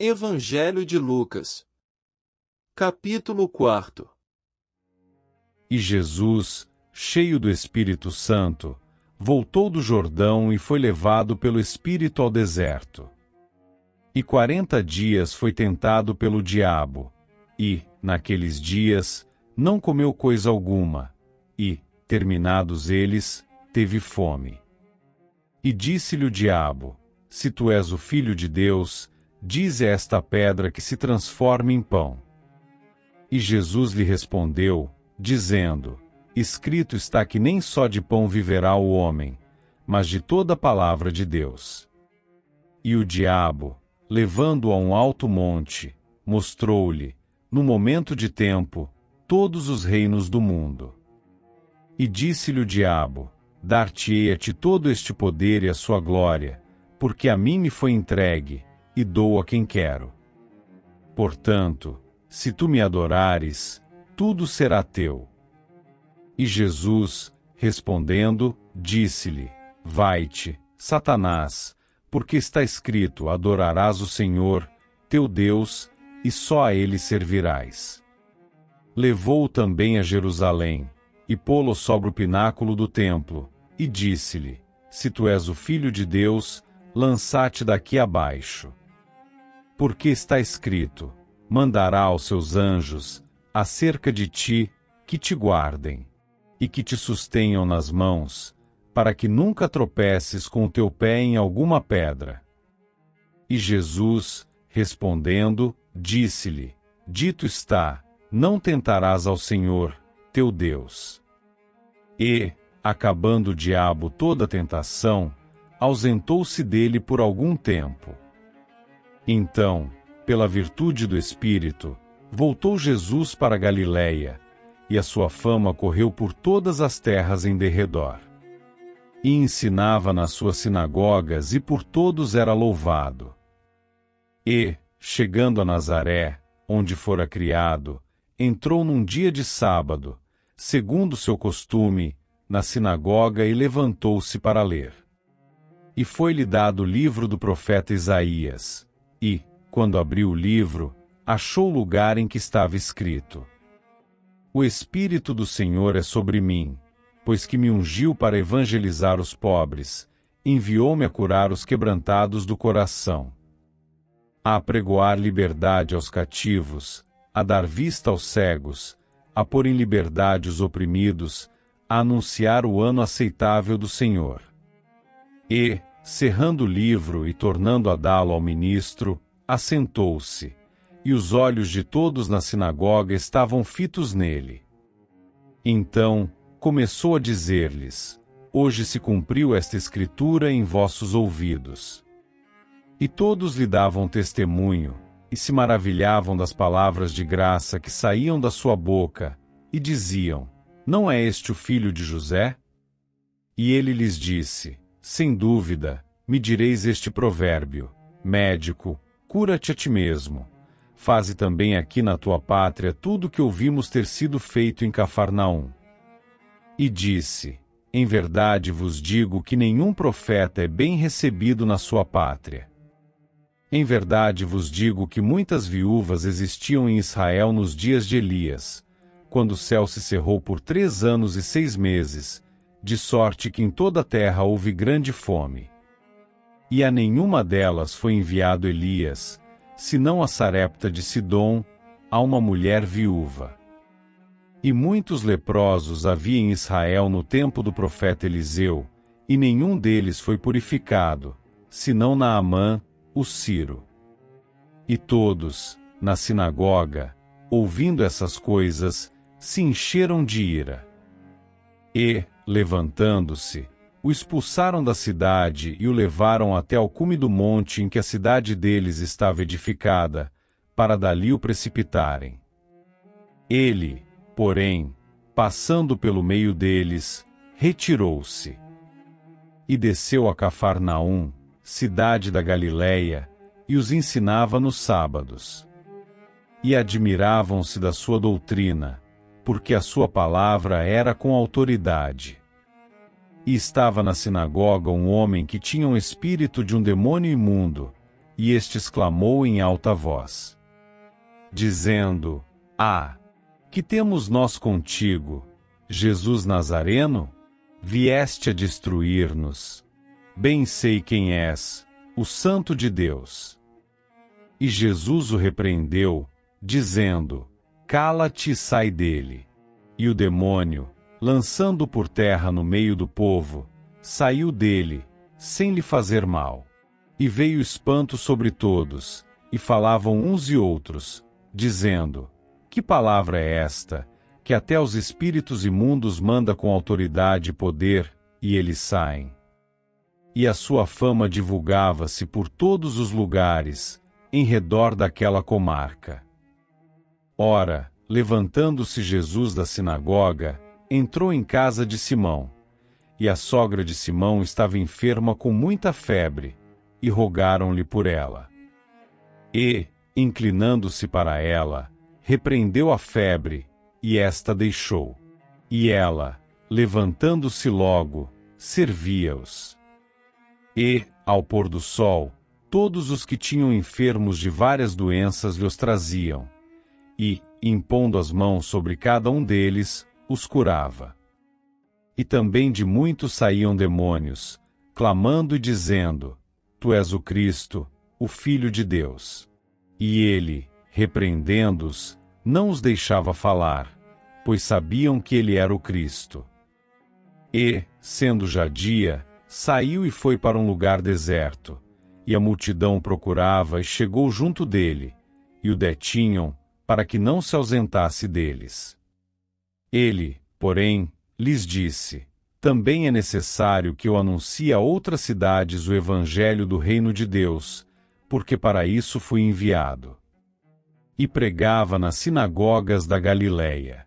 Evangelho de Lucas, capítulo 4. E Jesus, cheio do Espírito Santo, voltou do Jordão e foi levado pelo Espírito ao deserto. E 40 dias foi tentado pelo diabo, e, naqueles dias, não comeu coisa alguma, e, terminados eles, teve fome. E disse-lhe o diabo: Se tu és o Filho de Deus, dize a esta pedra que se transforme em pão. E Jesus lhe respondeu, dizendo: Escrito está que nem só de pão viverá o homem, mas de toda a palavra de Deus. E o diabo, levando-o a um alto monte, mostrou-lhe, no momento de tempo, todos os reinos do mundo. E disse-lhe o diabo: Dar-te-ei a ti todo este poder e a sua glória, porque a mim me foi entregue, e dou a quem quero. Portanto, se tu me adorares, tudo será teu. E Jesus, respondendo, disse-lhe: Vai-te, Satanás, porque está escrito: Adorarás o Senhor, teu Deus, e só a ele servirás. Levou-o também a Jerusalém, e pô-lo sobre o pináculo do templo, e disse-lhe: Se tu és o Filho de Deus, lança-te daqui abaixo. Porque está escrito: Mandará aos seus anjos, acerca de ti, que te guardem, e que te sustenham nas mãos, para que nunca tropeces com o teu pé em alguma pedra. E Jesus, respondendo, disse-lhe: Dito está, não tentarás ao Senhor, teu Deus. E, acabando o diabo toda a tentação, ausentou-se dele por algum tempo. Então, pela virtude do Espírito, voltou Jesus para Galiléia, e a sua fama correu por todas as terras em derredor. E ensinava nas suas sinagogas e por todos era louvado. E, chegando a Nazaré, onde fora criado, entrou num dia de sábado, segundo seu costume, na sinagoga e levantou-se para ler. E foi-lhe dado o livro do profeta Isaías, e, quando abriu o livro, achou o lugar em que estava escrito: O Espírito do Senhor é sobre mim, pois que me ungiu para evangelizar os pobres, enviou-me a curar os quebrantados do coração, a apregoar liberdade aos cativos, a dar vista aos cegos, a pôr em liberdade os oprimidos, a anunciar o ano aceitável do Senhor. E, cerrando o livro e tornando a dá-lo ao ministro, assentou-se, e os olhos de todos na sinagoga estavam fitos nele. Então, começou a dizer-lhes: Hoje se cumpriu esta escritura em vossos ouvidos. E todos lhe davam testemunho, e se maravilhavam das palavras de graça que saíam da sua boca, e diziam: Não é este o filho de José? E ele lhes disse: Sem dúvida, me direis este provérbio: Médico, cura-te a ti mesmo. Faze também aqui na tua pátria tudo o que ouvimos ter sido feito em Cafarnaum. E disse: Em verdade vos digo que nenhum profeta é bem recebido na sua pátria. Em verdade vos digo que muitas viúvas existiam em Israel nos dias de Elias, quando o céu se cerrou por 3 anos e 6 meses, de sorte que em toda a terra houve grande fome. E a nenhuma delas foi enviado Elias, senão a Sarepta de Sidom, a uma mulher viúva. E muitos leprosos havia em Israel no tempo do profeta Eliseu, e nenhum deles foi purificado, senão Naamã, o Ciro. E todos, na sinagoga, ouvindo essas coisas, se encheram de ira. E, levantando-se, o expulsaram da cidade e o levaram até ao cume do monte em que a cidade deles estava edificada, para dali o precipitarem. Ele, porém, passando pelo meio deles, retirou-se. E desceu a Cafarnaum, cidade da Galiléia, e os ensinava nos sábados. E admiravam-se da sua doutrina, porque a sua palavra era com autoridade. E estava na sinagoga um homem que tinha um espírito de um demônio imundo, e este exclamou em alta voz, dizendo: Ah, que temos nós contigo, Jesus Nazareno? Vieste a destruir-nos. Bem sei quem és, o Santo de Deus. E Jesus o repreendeu, dizendo: Cala-te e sai dele. E o demônio, lançando-o por terra no meio do povo, saiu dele, sem lhe fazer mal. E veio espanto sobre todos, e falavam uns e outros, dizendo: Que palavra é esta, que até os espíritos imundos manda com autoridade e poder, e eles saem? E a sua fama divulgava-se por todos os lugares, em redor daquela comarca. Ora, levantando-se Jesus da sinagoga, entrou em casa de Simão. E a sogra de Simão estava enferma com muita febre, e rogaram-lhe por ela. E, inclinando-se para ela, repreendeu a febre, e esta deixou. E ela, levantando-se logo, servia-os. E, ao pôr do sol, todos os que tinham enfermos de várias doenças lhe os traziam, e, impondo as mãos sobre cada um deles, os curava. E também de muitos saíam demônios, clamando e dizendo: Tu és o Cristo, o Filho de Deus. E ele, repreendendo-os, não os deixava falar, pois sabiam que ele era o Cristo. E, sendo já dia, saiu e foi para um lugar deserto, e a multidão o procurava e chegou junto dele, e o detinham, para que não se ausentasse deles. Ele, porém, lhes disse: Também é necessário que eu anuncie a outras cidades o evangelho do reino de Deus, porque para isso fui enviado. E pregava nas sinagogas da Galileia.